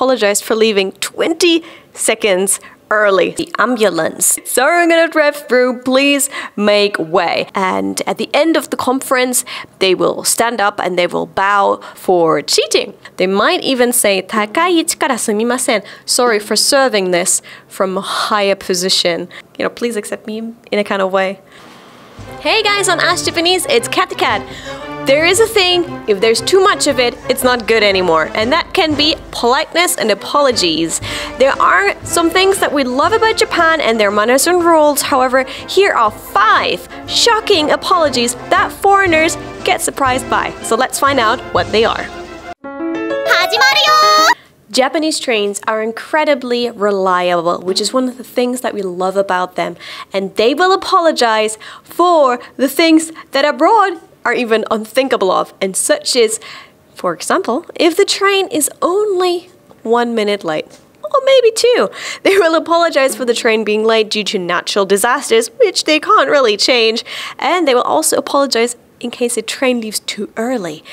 apologized for leaving 20 seconds early. The ambulance. Sorry, I'm gonna drive through, please make way. And at the end of the conference, they will stand up and they will bow for cheating. They might even say, 高い位置からすみません. Sorry for serving this from a higher position. You know, please accept me in a kind of way. Hey guys, on Ask Japanese, it's Cathy Cat. There is a thing, if there's too much of it, it's not good anymore. And that can be politeness and apologies. There are some things that we love about Japan and their manners and rules. However, here are 5 shocking apologies that foreigners get surprised by. So let's find out what they are. Japanese trains are incredibly reliable, which is one of the things that we love about them. And they will apologize for the things that abroad are even unthinkable of, and such is, for example, if the train is only 1 minute late, or maybe 2. They will apologize for the train being late due to natural disasters, which they can't really change, and they will also apologize in case a train leaves too early.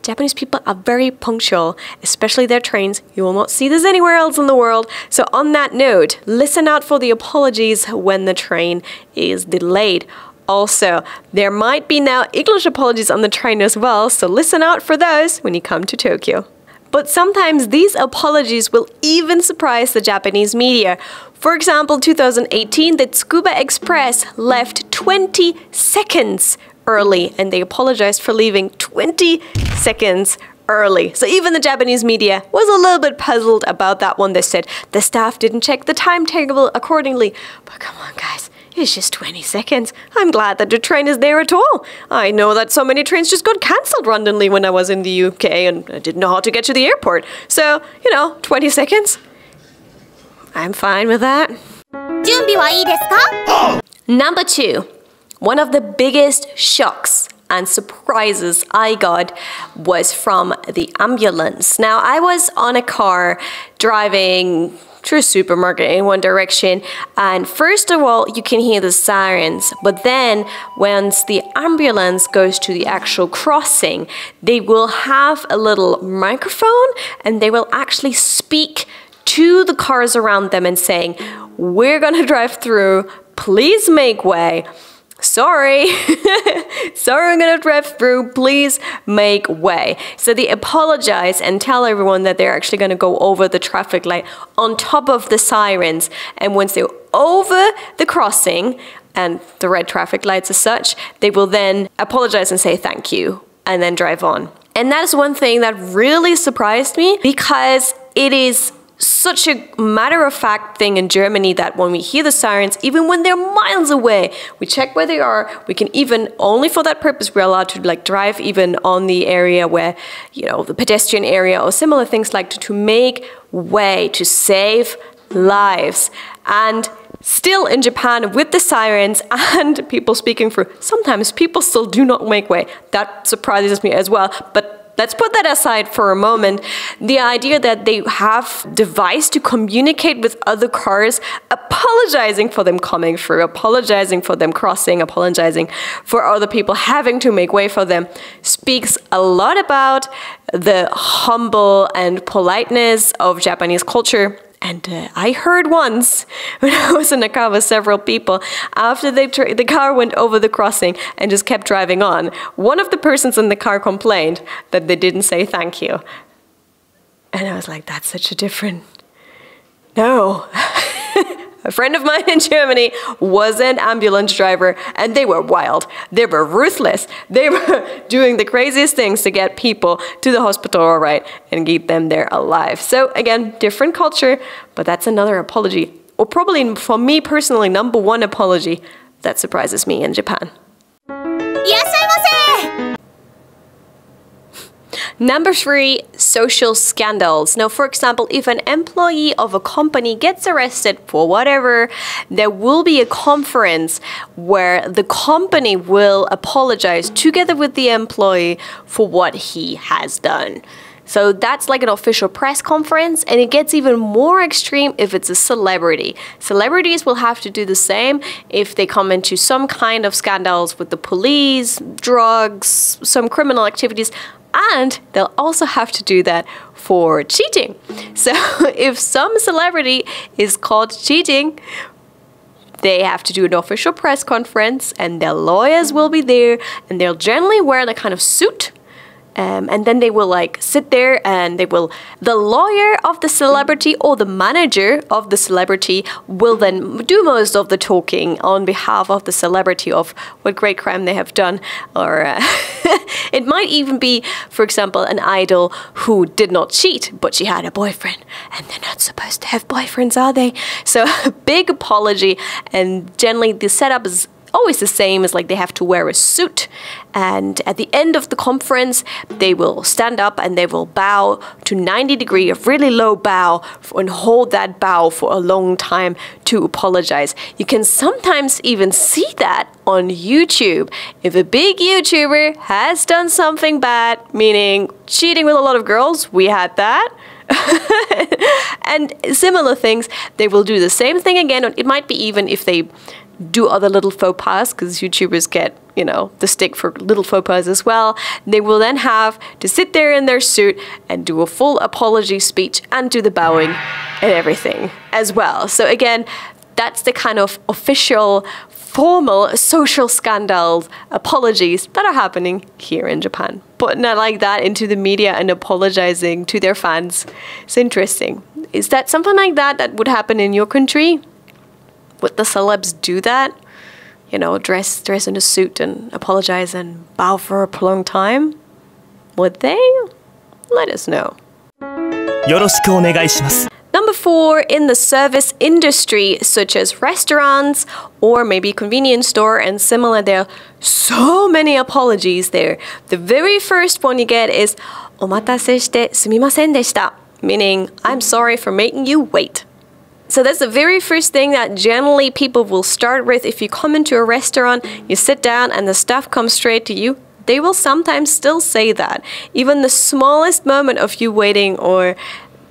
Japanese people are very punctual, especially their trains. You will not see this anywhere else in the world. So on that note, listen out for the apologies when the train is delayed. Also, there might be now English apologies on the train as well, so listen out for those when you come to Tokyo. But sometimes these apologies will even surprise the Japanese media. For example, 2018, the Tsukuba Express left 20 seconds early, and they apologized for leaving 20 seconds early. So even the Japanese media was a little bit puzzled about that one. They said the staff didn't check the timetable accordingly. But come on, guys. It's just 20 seconds. I'm glad that the train is there at all. I know that so many trains just got cancelled randomly when I was in the UK and I didn't know how to get to the airport. So, you know, 20 seconds. I'm fine with that. Number 2. One of the biggest shocks and surprises I got was from the ambulance. Now, I was on a car driving to a supermarket in one direction, and first of all you can hear the sirens, but then once the ambulance goes to the actual crossing, they will have a little microphone and they will actually speak to the cars around them and saying, we're gonna drive through, please make way. Sorry, sorry, I'm gonna drive through, please make way. So they apologize and tell everyone that they're actually gonna go over the traffic light on top of the sirens. And once they're over the crossing and the red traffic lights as such, they will then apologize and say thank you and then drive on. And that is one thing that really surprised me, because it is such a matter-of-fact thing in Germany that when we hear the sirens, even when they're miles away, we check where they are. We can even, only for that purpose, we're allowed to like drive even on the area where, you know, the pedestrian area or similar things, like to make way, to save lives. And still in Japan, with the sirens and people speaking through, sometimes people still do not make way. That surprises me as well. But let's put that aside for a moment. The idea that they have a device to communicate with other cars, apologizing for them coming through, apologizing for them crossing, apologizing for other people having to make way for them, speaks a lot about the humble and politeness of Japanese culture. And I heard once, when I was in a car with several people, after the car went over the crossing and just kept driving on, one of the persons in the car complained that they didn't say thank you. And I was like, that's such a different... No. A friend of mine in Germany was an ambulance driver, and they were wild. They were ruthless. They were doing the craziest things to get people to the hospital all right and keep them there alive. So again, different culture, but that's another apology. Or probably for me personally, number 1 apology that surprises me in Japan. Number 3, social scandals. Now, for example, if an employee of a company gets arrested for whatever, there will be a conference where the company will apologize together with the employee for what he has done. So that's like an official press conference, and it gets even more extreme if it's a celebrity. Celebrities will have to do the same if they come into some kind of scandals with the police, drugs, some criminal activities. And they'll also have to do that for cheating. So if some celebrity is caught cheating, they have to do an official press conference and their lawyers will be there, and they'll generally wear the kind of suit. And then they will like sit there and the lawyer of the celebrity or the manager of the celebrity will then do most of the talking on behalf of the celebrity of what great crime they have done. Or it might even be, for example, an idol who did not cheat, but she had a boyfriend. And they're not supposed to have boyfriends, are they? So a big apology, and generally the setup is always the same. As like they have to wear a suit, and at the end of the conference they will stand up and they will bow to 90 degrees, a really low bow, and hold that bow for a long time to apologize. You can sometimes even see that on YouTube. If a big YouTuber has done something bad, meaning cheating with a lot of girls, we had that, and similar things, they will do the same thing again. It might be even if they do other little faux pas, because YouTubers get, you know, the stick for little faux pas as well. They will then have to sit there in their suit and do a full apology speech and do the bowing and everything as well. So again, that's the kind of official, formal social scandals, apologies that are happening here in Japan. Putting it like that into the media and apologizing to their fans. It's interesting. Is that something like that would happen in your country? Would the celebs do that? You know, dress in a suit and apologize and bow for a long time? Would they? Let us know. よろしくお願いします。 Number 4, in the service industry, such as restaurants or maybe convenience store and similar, there are so many apologies there. The very first one you get is お待たせしてすみませんでした, meaning I'm sorry for making you wait. So that's the very first thing that generally people will start with. If you come into a restaurant, you sit down and the staff comes straight to you, they will sometimes still say that. Even the smallest moment of you waiting or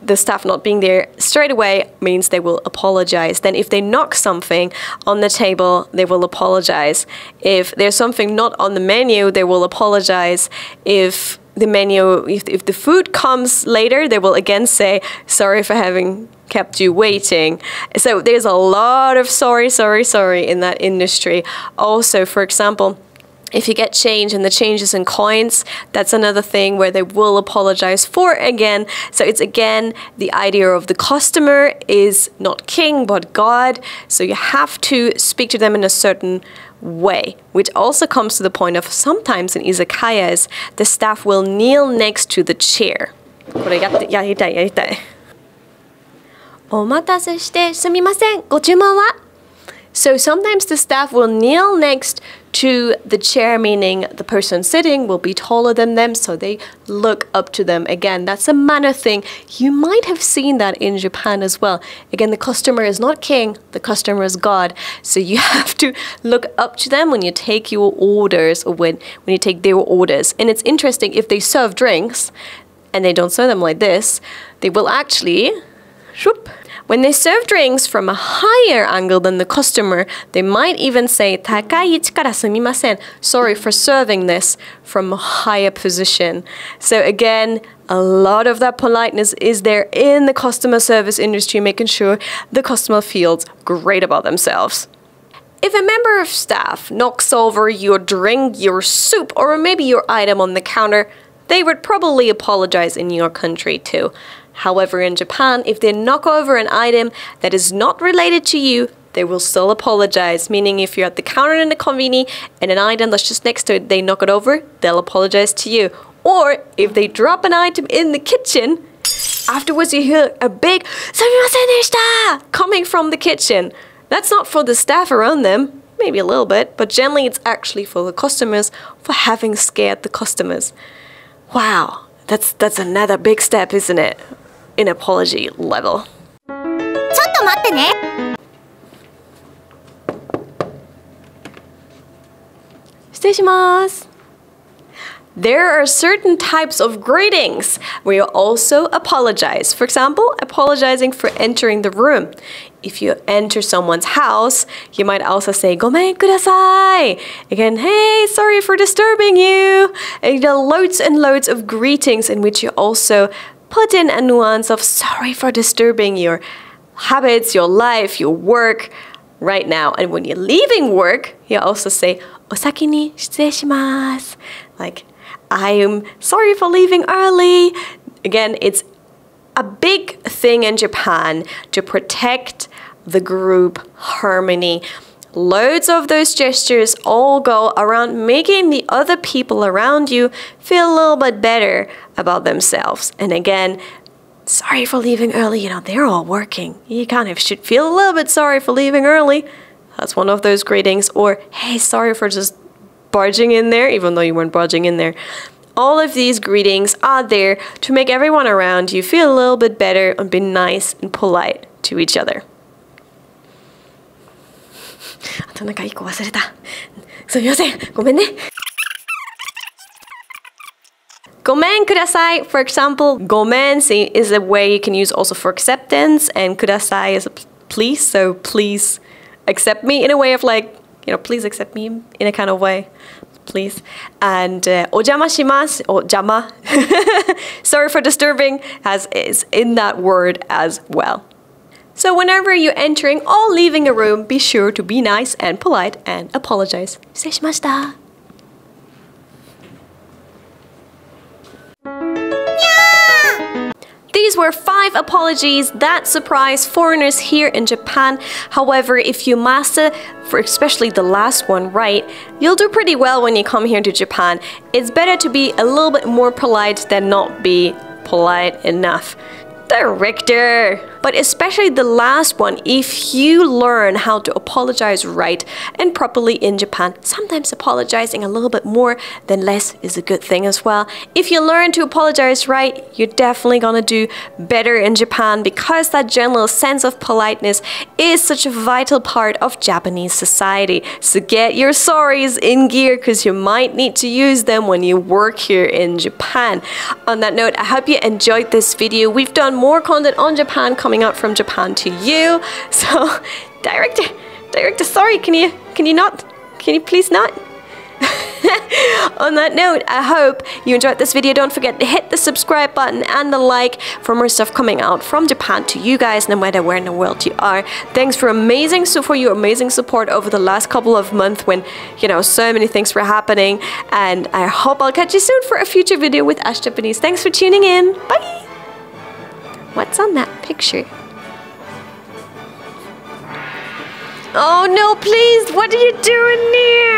the staff not being there straight away means they will apologize. Then if they knock something on the table, they will apologize. If there's something not on the menu, they will apologize. If the food comes later, they will again say, sorry for having kept you waiting. So there's a lot of sorry in that industry. Also, for example, if you get change and the change is in coins, that's another thing where they will apologize for again. So it's again the idea of the customer is not king but God. So you have to speak to them in a certain way, which also comes to the point of sometimes in izakayas, the staff will kneel next to the chair. これやりたい。お待たせしてすみません。ご注文は? So sometimes the staff will kneel next to the chair, meaning the person sitting will be taller than them, so they look up to them. Again, that's a manner thing. You might have seen that in Japan as well. Again, the customer is not king, the customer is God. So you have to look up to them when you take your orders or when you take their orders. And it's interesting, if they serve drinks and they don't serve them like this, they will actually... When they serve drinks from a higher angle than the customer, they might even say, 高い位置からすみません. Sorry for serving this from a higher position. So again, a lot of that politeness is there in the customer service industry, making sure the customer feels great about themselves. If a member of staff knocks over your drink, your soup, or maybe your item on the counter, they would probably apologize in your country too. However, in Japan, if they knock over an item that is not related to you, they will still apologize. Meaning if you're at the counter in the convenience and an item that's just next to it, they knock it over, they'll apologize to you. Or if they drop an item in the kitchen, afterwards you hear a big すみませんでした coming from the kitchen. That's not for the staff around them, maybe a little bit, but generally it's actually for the customers, for having scared the customers. Wow, that's another big step, isn't it? In apology level. ちょっと待ってね。失礼します。There are certain types of greetings where you also apologize. For example, apologizing for entering the room. If you enter someone's house, you might also say, ごめんください. Again, hey, sorry for disturbing you. And there are loads and loads of greetings in which you also put in a nuance of sorry for disturbing your habits, your life, your work right now. And when you're leaving work, you also say, お先に失礼します. Like, I am sorry for leaving early. Again, it's a big thing in Japan to protect the group harmony. Loads of those gestures all go around making the other people around you feel a little bit better about themselves. And again, sorry for leaving early. You know, they're all working. You kind of should feel a little bit sorry for leaving early. That's one of those greetings. Or, hey, sorry for just barging in there, even though you weren't barging in there. All of these greetings are there to make everyone around you feel a little bit better and be nice and polite to each other. あとなんか一個忘れた。すみません。ごめんね。ごめんください. For example, ごめん is a way you can use also for acceptance, and ください is a please. So please accept me in a way of like, you know, please accept me in a kind of way. Please. And お邪魔します. Or 邪魔. Sorry for disturbing is in that word as well. So whenever you're entering or leaving a room, be sure to be nice and polite and apologize. 失礼しました. These were 5 apologies that surprise foreigners here in Japan. However, if you master, for especially the last one, right, you'll do pretty well when you come here to Japan. It's better to be a little bit more polite than not be polite enough. Director! But especially the last one, if you learn how to apologize right and properly in Japan, sometimes apologizing a little bit more than less is a good thing as well. If you learn to apologize right, you're definitely gonna do better in Japan because that general sense of politeness is such a vital part of Japanese society. So get your sorries in gear because you might need to use them when you work here in Japan. On that note, I hope you enjoyed this video. We've done more content on Japan coming out from Japan to you. So, director, sorry, can you please not? On that note, I hope you enjoyed this video. Don't forget to hit the subscribe button and the like for more stuff coming out from Japan to you guys, no matter where in the world you are. Thanks for your amazing support over the last couple of months when, you know, so many things were happening. And I hope I'll catch you soon for a future video with Ash Japanese. Thanks for tuning in. Bye! What's on that picture? Oh no, please, what are you doing here?